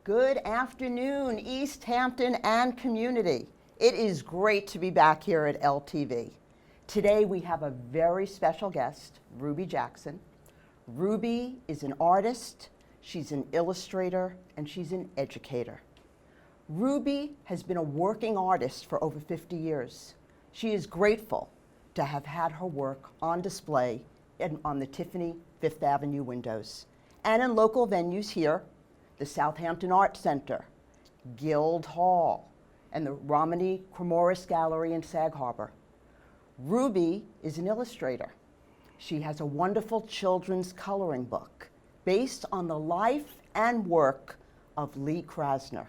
Good afternoon, East Hampton and community. It is great to be back here at LTV. Today we have a very special guest, Ruby Jackson. Ruby is an artist, she's an illustrator, and she's an educator. Ruby has been a working artist for over 50 years. She is grateful to have had her work on display on the Tiffany Fifth Avenue windows and in local venues here, the Southampton Art Center, Guild Hall, and the Romany Cremorris Gallery in Sag Harbor. Ruby is an illustrator. She has a wonderful children's coloring book based on the life and work of Lee Krausner,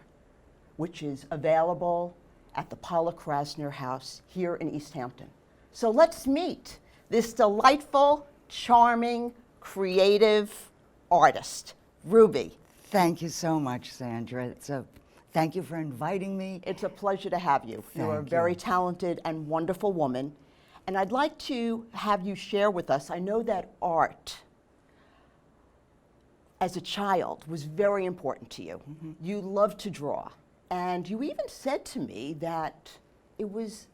which is available at the Paula Krausner House here in East Hampton. So let's meet this delightful, charming, creative artist, Ruby. Thank you so much, Sandra. Thank you for inviting me. It's a pleasure to have you. You're a very talented and wonderful woman. And I'd like to have you share with us, I know that art as a child was very important to you. Mm-hmm. You loved to draw. And you even said to me that it was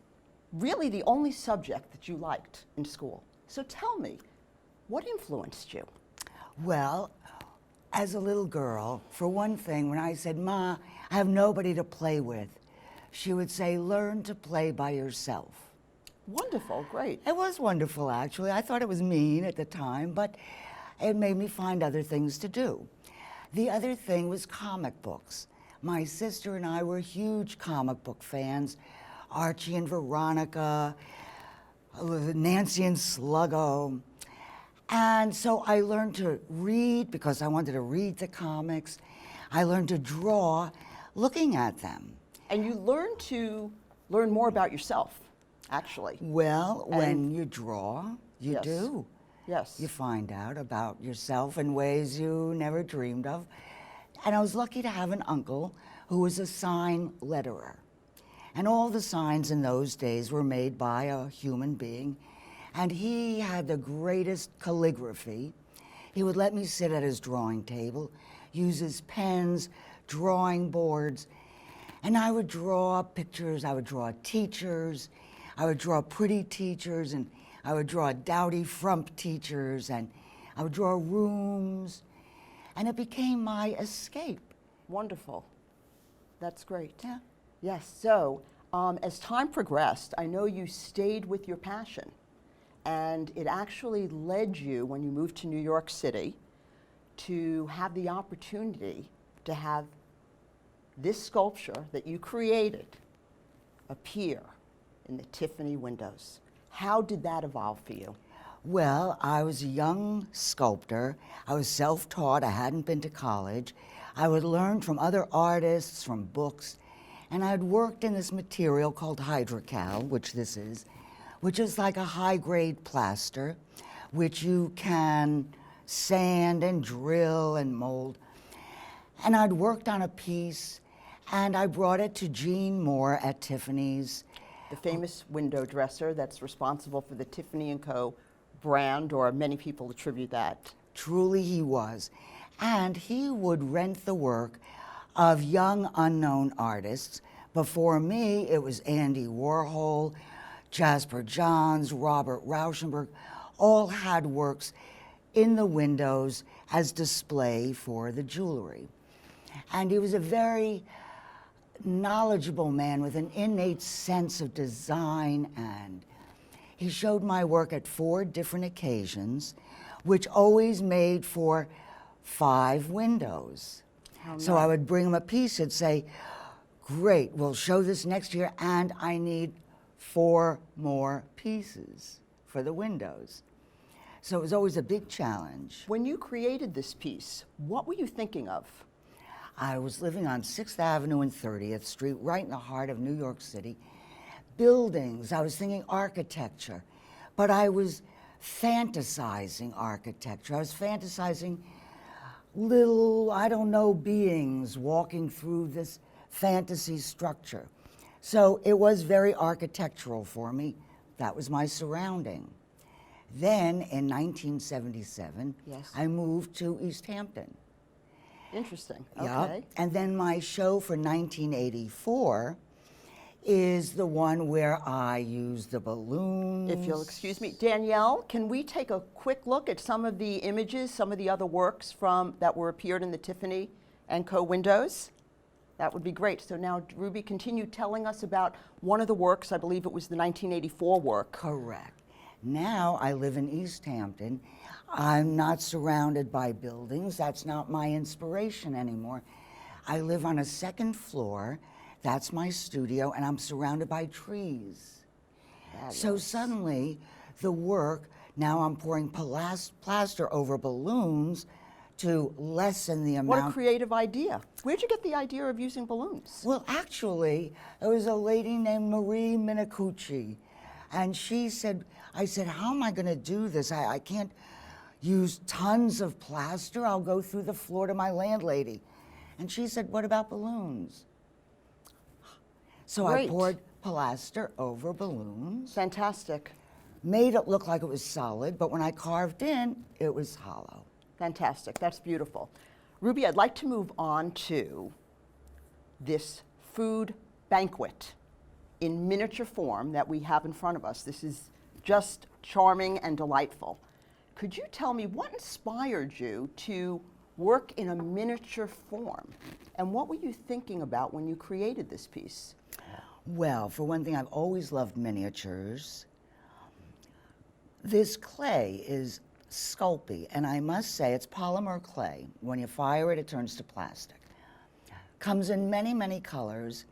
really the only subject that you liked in school. So tell me, what influenced you? Well, as a little girl, for one thing, when I said, "Ma, I have nobody to play with," she would say, "Learn to play by yourself." Wonderful, great. It was wonderful, actually. I thought it was mean at the time, but it made me find other things to do. The other thing was comic books. My sister and I were huge comic book fans. Archie and Veronica, Nancy and Sluggo. And so I learned to read because I wanted to read the comics. I learned to draw looking at them. And you learned to learn more about yourself, actually. Well, when you draw, you Yes. do. Yes. You find out about yourself in ways you never dreamed of. And I was lucky to have an uncle who was a sign letterer. And all the signs in those days were made by a human being. And he had the greatest calligraphy. He would let me sit at his drawing table, use his pens, drawing boards, and I would draw pictures. I would draw teachers. I would draw pretty teachers, and I would draw dowdy frump teachers, and I would draw rooms, and it became my escape. Wonderful. That's great. Yeah. Yes, so as time progressed, I know you stayed with your passion. And it actually led you, when you moved to New York City, to have the opportunity to have this sculpture that you created appear in the Tiffany windows. How did that evolve for you? Well, I was a young sculptor. I was self-taught. I hadn't been to college. I would learn from other artists, from books, and I'd worked in this material called hydrocal, which this is, which is like a high-grade plaster, which you can sand and drill and mold. And I'd worked on a piece, and I brought it to Jean Moore at Tiffany's. The famous window dresser that's responsible for the Tiffany Co brand, or many people attribute that. Truly he was. And he would rent the work of young unknown artists. Before me, it was Andy Warhol, Jasper Johns, Robert Rauschenberg, all had works in the windows as display for the jewelry. And he was a very knowledgeable man with an innate sense of design, and he showed my work at 4 different occasions, which always made for 5 windows. So I would bring him a piece and say, "Great, we'll show this next year, and I need 4 more pieces for the windows." So it was always a big challenge. When you created this piece, what were you thinking of? I was living on 6th Avenue and 30th Street, right in the heart of New York City. Buildings, I was thinking architecture, but I was fantasizing architecture. I was fantasizing little, I don't know, beings walking through this fantasy structure. So it was very architectural for me. That was my surrounding. Then in 1977, Yes. I moved to East Hampton. Interesting. Yup. Okay. And then my show for 1984 is the one where I use the balloons. If you'll excuse me, Danielle, can we take a quick look at some of the images, some of the other works that were appeared in the Tiffany Co windows? That would be great. So now, Ruby, continue telling us about one of the works. I believe it was the 1984 work. Correct. Now I live in East Hampton. I'm not surrounded by buildings. That's not my inspiration anymore. I live on a second floor. That's my studio, and I'm surrounded by trees. So suddenly, the work, now I'm pouring plaster over balloons to lessen the amount. What a creative idea. Where'd you get the idea of using balloons? Well, actually, there was a lady named Marie Minicucci, and she said, I said, how am I going to do this? I can't use tons of plaster. I'll go through the floor to my landlady. And she said, what about balloons? So Great. I poured plaster over balloons, Fantastic. made it look like it was solid, but when I carved in, it was hollow. Fantastic. That's beautiful. Ruby, I'd like to move on to this food banquet in miniature form that we have in front of us. This is just charming and delightful. Could you tell me what inspired you to work in a miniature form? And what were you thinking about when you created this piece? Well, for one thing, I've always loved miniatures. This clay is Sculpey, and I must say it's polymer clay. When you fire it, it turns to plastic. Comes in many, many colors.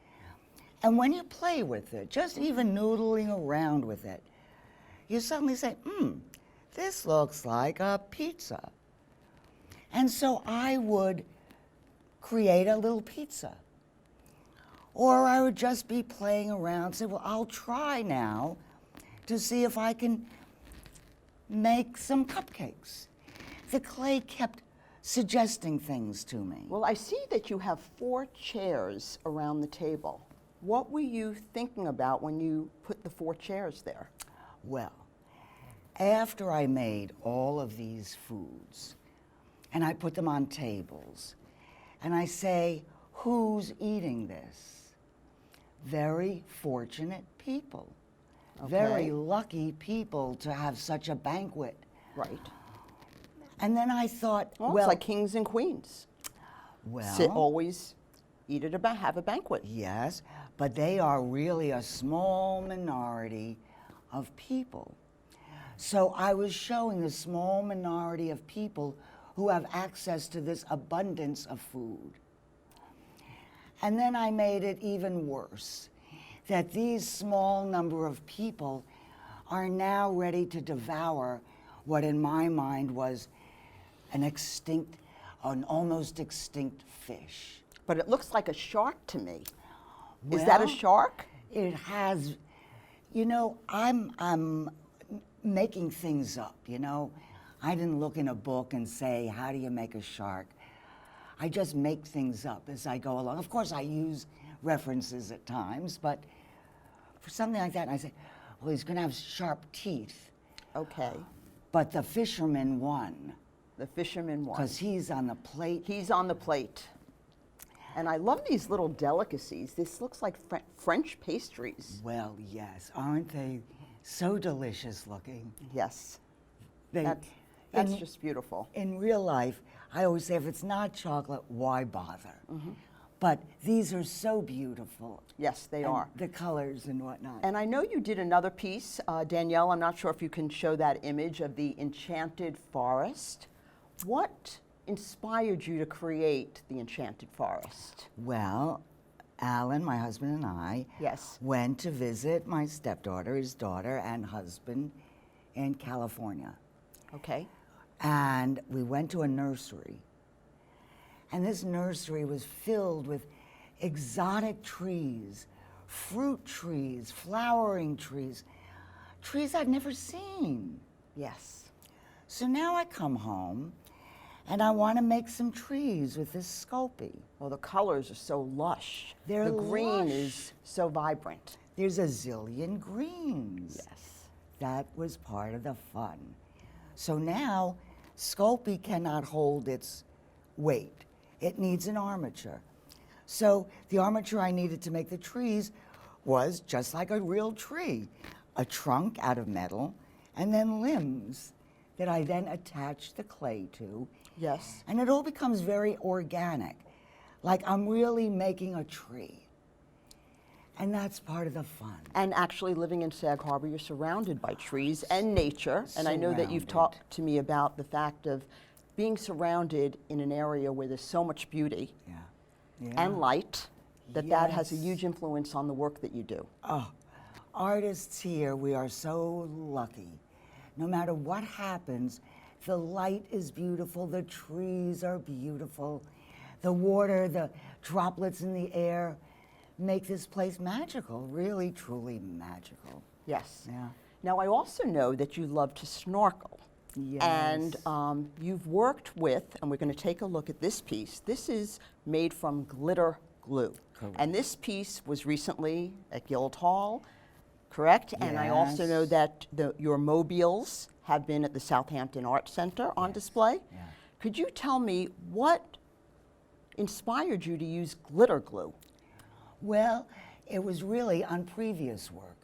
And when you play with it, just even noodling around with it, you suddenly say, this looks like a pizza. And so I would create a little pizza. Or I would just be playing around, say, well, I'll try now to see if I can make some cupcakes. The clay kept suggesting things to me. Well, I see that you have 4 chairs around the table. What were you thinking about when you put the 4 chairs there? Well, after I made all of these foods, and I put them on tables, and I say, who's eating this? Very fortunate people. Okay. Very lucky people to have such a banquet. Right. And then I thought, Well, well, it's like kings and queens. well, Always eat at have a banquet. yes, but they are really a small minority of people. So I was showing the small minority of people who have access to this abundance of food. And then I made it even worse, that these small number of people are now ready to devour what in my mind was an almost extinct fish. But it looks like a shark to me. Is that a Well, shark? It has, you know, I'm making things up, you know. I didn't look in a book and say, how do you make a shark? I just make things up as I go along. Of course, I use references at times, but for something like that, I say, well, he's going to have sharp teeth. Okay. But the fisherman won, The fisherman won. because he's on the plate. He's on the plate. And I love these little delicacies. This looks like French pastries. Well, yes, aren't they so delicious looking? Yes. They, That's in- just beautiful. In real life, I always say, if it's not chocolate, why bother? But these are so beautiful. Yes, they and are. The colors and whatnot. And I know you did another piece, Danielle. I'm not sure if you can show that image of the Enchanted Forest. What inspired you to create the Enchanted Forest? Well, Alan, my husband, and I Yes. went to visit my stepdaughter, his daughter, and husband in California. Okay. And we went to a nursery. And this nursery was filled with exotic trees, fruit trees, flowering trees, trees I'd never seen. Yes. So now I come home and I want to make some trees with this Sculpey. Well, the colors are so lush. They're the green lush. is so vibrant. There's a zillion greens. Yes. That was part of the fun. So now Sculpey cannot hold its weight. It needs an armature. So the armature I needed to make the trees was just like a real tree, a trunk out of metal, and then limbs that I then attach the clay to. Yes. And it all becomes very organic, like I'm really making a tree. And that's part of the fun. And actually living in Sag Harbor, you're surrounded by trees and nature. And I know that you've Surrounded. talked to me about the fact of being surrounded in an area where there's so much beauty Yeah. Yeah. and light, that has a Yes. huge influence on the work that you do. Oh, artists here, we are so lucky. No matter what happens, the light is beautiful, the trees are beautiful, the water, the droplets in the air make this place magical, really, truly magical. Yes. Yeah. Now, I also know that you love to snorkel. Yes. And you've worked with, and we're going to take a look at this piece. This is made from glitter glue. Correct. And this piece was recently at Guildhall, correct? And I also know Yes. that your mobiles have been at the Southampton Art Center on Yes. display. Yeah. Could you tell me what inspired you to use glitter glue? Well, it was really on previous work.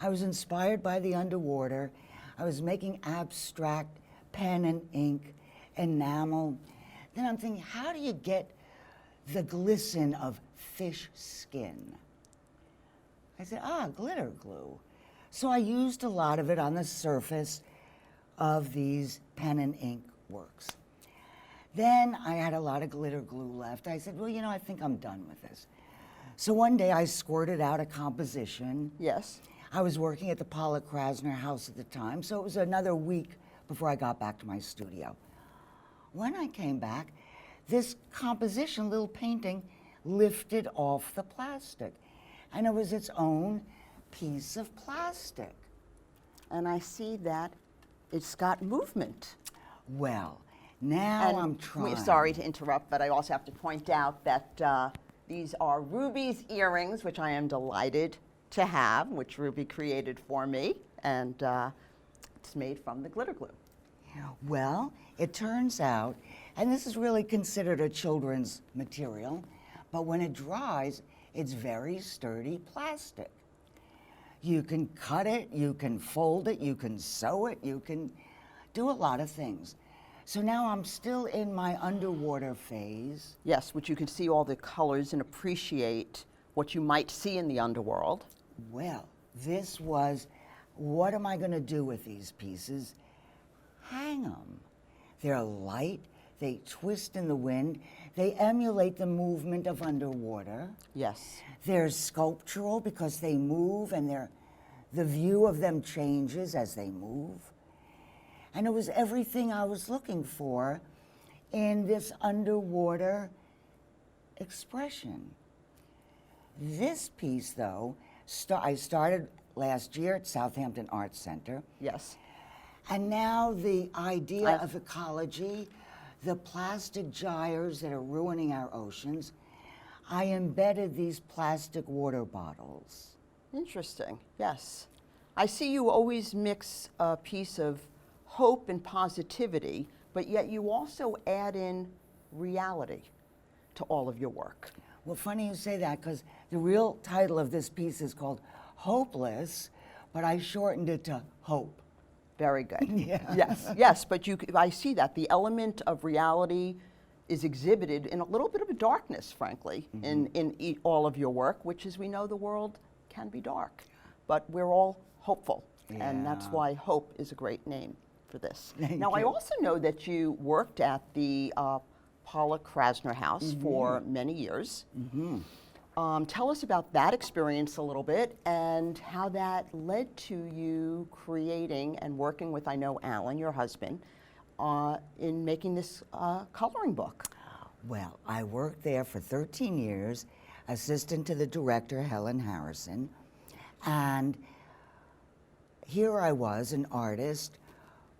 I was inspired by the underwater. I was making abstract pen and ink, enamel. Then I'm thinking, how do you get the glisten of fish skin? I said, glitter glue. So I used a lot of it on the surface of these pen and ink works. Then I had a lot of glitter glue left. I said, well, I think I'm done with this. So one day I squirted out a composition. Yes. I was working at the Krausner house at the time, so it was another week before I got back to my studio. When I came back, this composition, little painting, lifted off the plastic. And it was its own piece of plastic. And I see that it's got movement. Well, now And I'm trying. Sorry to interrupt, but I also have to point out that these are Ruby's earrings, which I am delighted to have, which Ruby created for me, and it's made from the glitter glue. Well, it turns out, and this is really considered a children's material, but when it dries, it's very sturdy plastic. You can cut it, you can fold it, you can sew it, you can do a lot of things. So now I'm still in my underwater phase. Yes, which you can see all the colors and appreciate what you might see in the underworld. Well, this was, what am I going to do with these pieces? Hang them. They're light, they twist in the wind, they emulate the movement of underwater. Yes. They're sculptural because they move and the view of them changes as they move. And it was everything I was looking for in this underwater expression. This piece, though, I started last year at Southampton Art Center. Yes. And now the idea of ecology, the plastic gyres that are ruining our oceans, I embedded these plastic water bottles. Interesting. Yes. I see you always mix a piece of hope and positivity, but yet you also add in reality to all of your work. Well, funny you say that, because the real title of this piece is called Hopeless, but I shortened it to Hope. Very good. Yeah. Yes, yes, but I see that. The element of reality is exhibited in a little bit of a darkness, frankly, in all of your work, which is, we know the world can be dark, but we're all hopeful, and that's Yeah. why Hope is a great name for this. Thank Now, I you. also know that you worked at the Paula Krausner house for many years. Tell us about that experience a little bit and how that led to you creating and working with, I know, Alan, your husband, in making this coloring book. Well, I worked there for 13 years, assistant to the director, Helen Harrison, and here I was, an artist,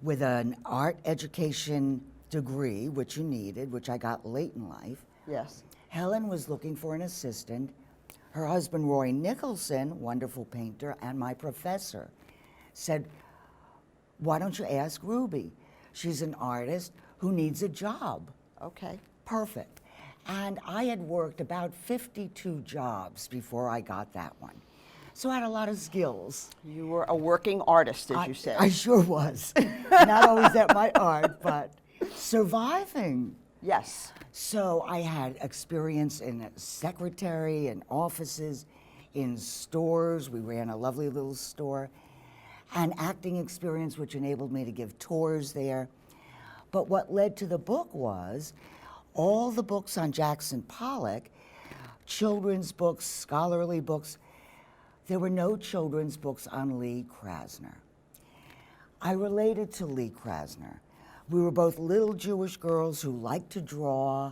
with an art education degree, which you needed, which I got late in life. Yes. Helen was looking for an assistant. Her husband, Roy Nicholson, wonderful painter, and my professor said, why don't you ask Ruby? She's an artist who needs a job. Okay. Perfect. And I had worked about 52 jobs before I got that one. So I had a lot of skills. You were a working artist, as you said. I sure was. Not always at my art, but surviving. Yes. So I had experience in a secretary, in offices, in stores. We ran a lovely little store. And acting experience, which enabled me to give tours there. But what led to the book was all the books on Jackson Pollock, children's books, scholarly books. There were no children's books on Lee Krausner. I related to Lee Krausner. We were both little Jewish girls who liked to draw.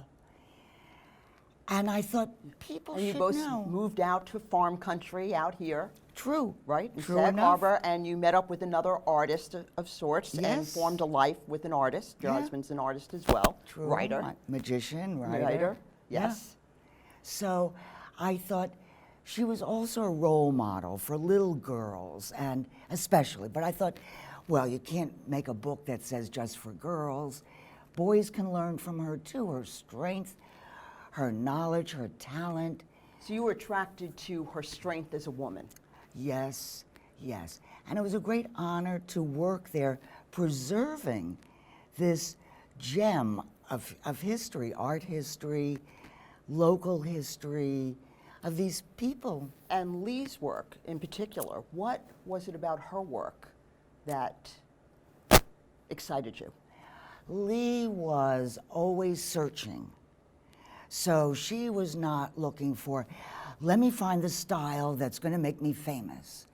And I thought, people And you should both know. moved out to farm country out here, True. right? In True Sag enough. Harbor, and you met up with another artist of sorts and Yes. formed a life with an artist. Your Yeah. husband's an artist as well. True. Writer. Magician, writer. Writer. Yeah. Yes. So I thought she was also a role model for little girls, and especially, but I thought, well, you can't make a book that says just for girls. Boys can learn from her too, her strength, her knowledge, her talent. So you were attracted to her strength as a woman. Yes, yes. And it was a great honor to work there preserving this gem of history, art history, local history, of these people. And Lee's work in particular, what was it about her work that excited you? Lee was always searching. So she was not looking for, let me find the style that's going to make me famous.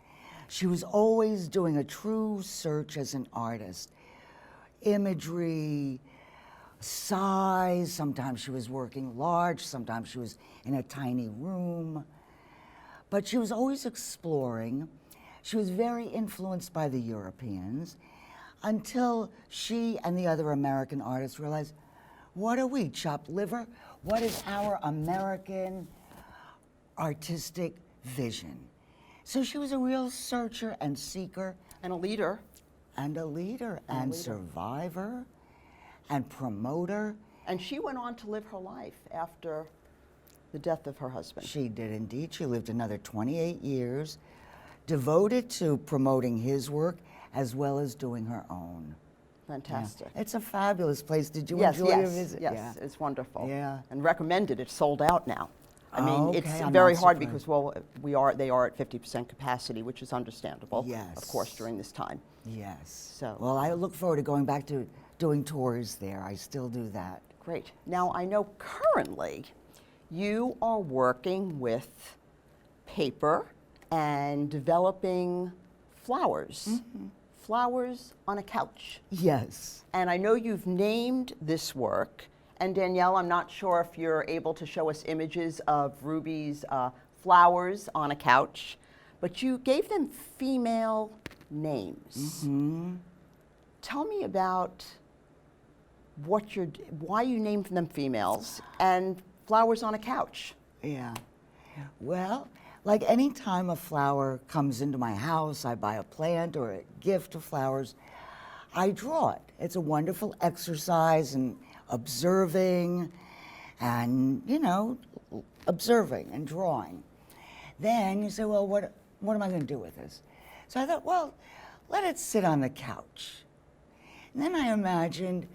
She was always doing a true search as an artist. Imagery, size, sometimes she was working large, sometimes she was in a tiny room. But she was always exploring. She was very influenced by the Europeans until she and the other American artists realized, what are we, chopped liver? What is our American artistic vision? So she was a real searcher and seeker. And a leader. And a leader And a and leader. survivor and promoter. And she went on to live her life after the death of her husband. She did indeed. She lived another 28 years, devoted to promoting his work as well as doing her own. Fantastic. Yeah. It's a fabulous place. Did you Yes, enjoy yes, your visit? yes, Yeah. it's wonderful. Yeah. And recommended. It's sold out now. I mean, Oh, it's okay, I'm very not hard surprised. because, well, they are at 50% capacity, which is understandable, of course, Yes. during this time. Yes. So- Well, I look forward to going back to doing tours there. I still do that. Great. Now, I know currently you are working with paper and developing flowers. Mm-hmm. Flowers on a couch. Yes. And I know you've named this work. And Danielle, I'm not sure if you're able to show us images of Ruby's flowers on a couch, but you gave them female names. Mm-hmm. Tell me about why you named them females and flowers on a couch. Yeah. Well, like any time a flower comes into my house, I buy a plant or a gift of flowers, I draw it. It's a wonderful exercise in observing and, observing and drawing. Then you say, well, what am I going to do with this? So I thought, well, let it sit on the couch. And then I imagined,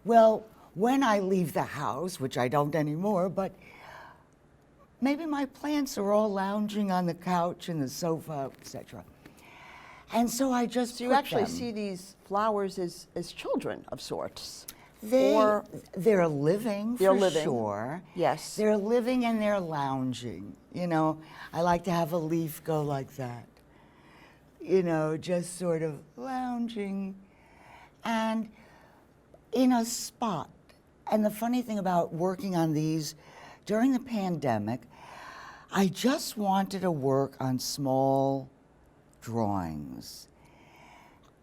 well, when I leave the house, which I don't anymore, but maybe my plants are all lounging on the couch and the sofa, etc. And so I just So you put actually them. see these flowers as children of sorts. They're They're living They're for living. sure. Yes. They're living and they're lounging. I like to have a leaf go like that. Just sort of lounging and in a spot. And the funny thing about working on these during the pandemic, I just wanted to work on small drawings.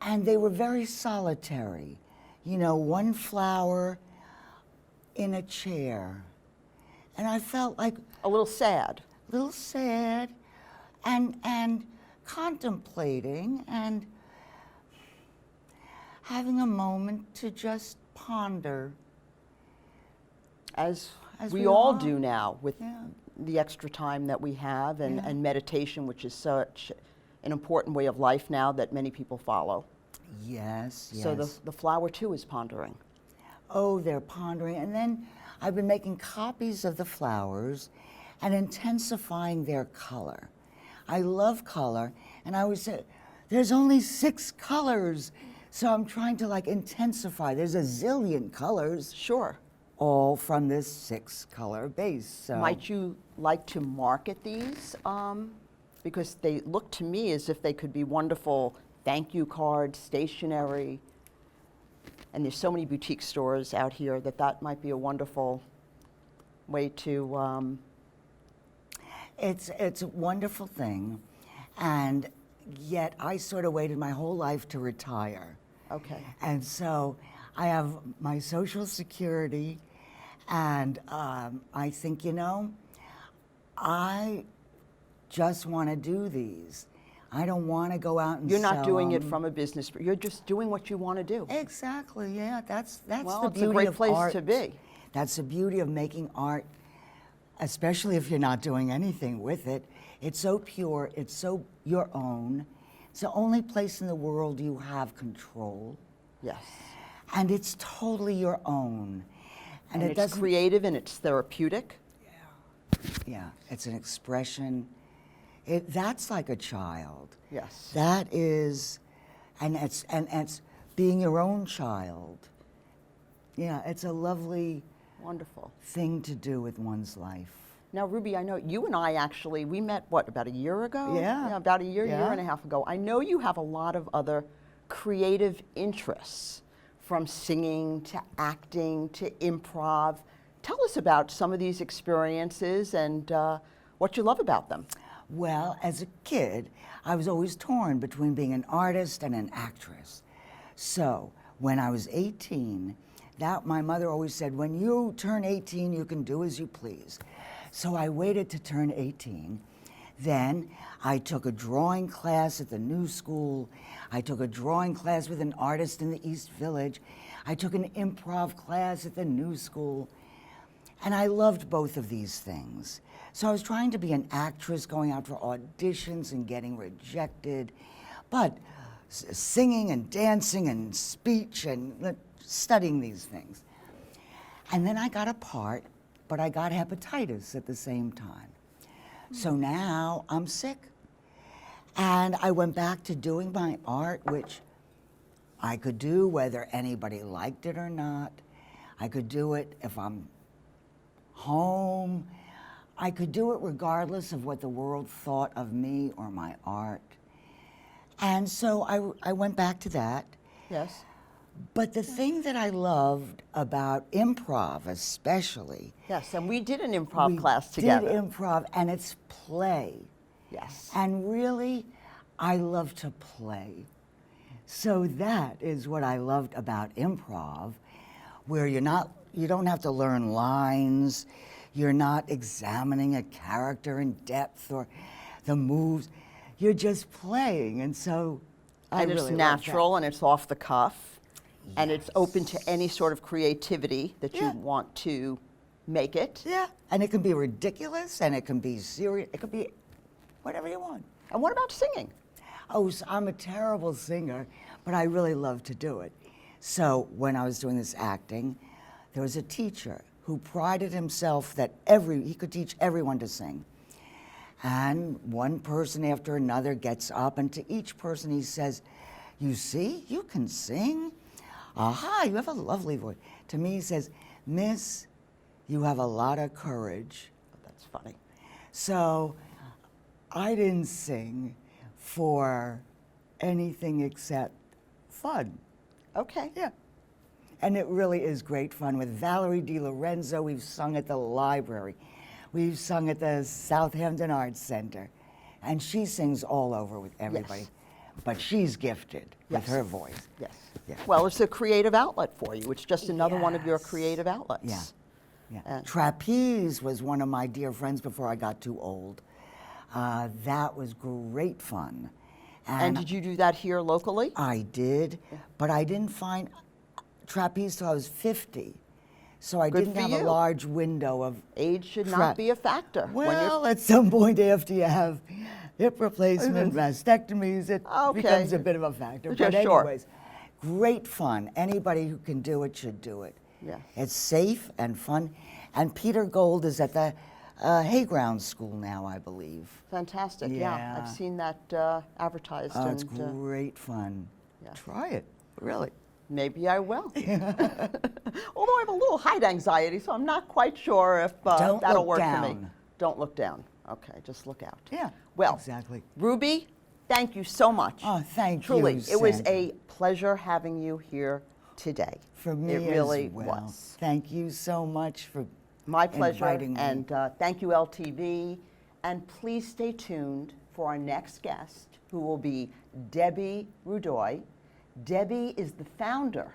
And they were very solitary. You know, one flower in a chair. And I felt like A little sad. a little sad and contemplating and having a moment to just ponder. As As we we all all. do now with Yeah. the extra time that we have and, Yeah. and meditation, which is such an important way of life now that many people follow. Yes, yes. So the flower too is pondering. Oh, they're pondering. And then I've been making copies of the flowers and intensifying their color. I love color, and I always say, there's only 6 colors. So I'm trying to like intensify. There's a zillion colors, Sure. all from this 6-color base. So Might you like to market these? Because they look to me as if they could be wonderful thank you cards, stationery. And there's so many boutique stores out here that might be a wonderful way to, it's a wonderful thing, and yet I sort of waited my whole life to retire. okay. And so I have my Social Security, and I think, you know, I just want to do these. I don't want to go out and You're not sell doing it 'em. from a business, you're just doing what you want to do. Exactly, yeah, that's Well, the it's a beauty great of place art. to be. That's the beauty of making art, especially if you're not doing anything with it. It's so pure, it's so your own. It's the only place in the world you have control, Yes. and it's totally your own. And it it's doesn't, creative and it's therapeutic. yeah, it's an expression. That's like a child. Yes. That is, and it's being your own child. Yeah, it's a lovely Wonderful. thing to do with one's life. Now, Ruby, I know you and I actually, we met, what, about a year ago? Yeah. About a year Yeah. and a half ago. I know you have a lot of other creative interests, from singing to acting to improv. Tell us about some of these experiences and what you love about them. Well, as a kid, I was always torn between being an artist and an actress. So when I was 18, my mother always said, when you turn 18, you can do as you please. So I waited to turn 18. Then I took a drawing class at the New School. I took a drawing class with an artist in the East Village. I took an improv class at the New School. And I loved both of these things. So I was trying to be an actress, going out for auditions and getting rejected, but singing and dancing and speech and studying these things. And then I got a part, but I got hepatitis at the same time. So now I'm sick. And I went back to doing my art, which I could do whether anybody liked it or not. I could do it if I'm home. I could do it regardless of what the world thought of me or my art. And so I went back to that. Yes. But the thing that I loved about improv especially, Yes, and we did an improv we class together. did improv, and it's play. Yes. And really, I love to play. So that is what I loved about improv, where you don't have to learn lines. You're not examining a character in depth or the moves. You're just playing, and so I And it's really love natural and it's off the cuff. And it's open to Yes. any sort of creativity that Yeah. you want to make it. that. Yeah, and it can be ridiculous, and it can be serious. It can be whatever you want. And what about singing? Oh, so I'm a terrible singer, but I really love to do it. So when I was doing this acting, there was a teacher who prided himself that he could teach everyone to sing. And one person after another gets up, and to each person he says, "You see, you can sing. Aha, you have a lovely voice." To me, he says, "Miss, you have a lot of courage." That's funny. So I didn't sing for anything except fun. Okay. Yeah. And it really is great fun. With Valerie DiLorenzo, we've sung at the library. We've sung at the Southampton Arts Center. And she sings all over with everybody. Yes. but she's gifted with Yes. her voice. Yes. Yeah. Well, it's a creative outlet for you. It's just another one of your Yes. creative outlets. Yeah. Yeah. And- Trapeze was one of my dear friends before I got too old. That was great fun. And did you do that here locally? I did, but I didn't find trapeze till I was 50. So I Good didn't for have you. a large window of Age should Tra- not be a factor. Well, at some point after you have hip replacement, mastectomies, it Okay. becomes a bit of a factor. Yeah, But sure. anyways, great fun. Anybody who can do it should do it. Yeah. It's safe and fun. And Peter Gold is at the Hayground School now, I believe. Fantastic. Yeah. Yeah. I've seen that advertised. Oh, it's and, great fun. yeah. Try it, really. maybe I will. Although I have a little height anxiety, so I'm not quite sure if Don't that'll look work for me. down. Don't look down. Okay, just look out. Yeah, Well, exactly. Ruby, thank you so much. Oh, thank Truly, you, it was Sandra. a pleasure having you here today. For me it really as well. was. Thank you so much for My pleasure, inviting me. and thank you, LTV. And please stay tuned for our next guest, who will be Debbie Rudoy. Debbie is the founder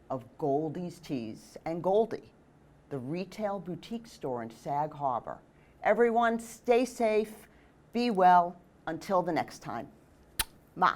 of Goldie's Teas and Goldie, the retail boutique store in Sag Harbor. Everyone, stay safe, be well. Until the next time. Ma.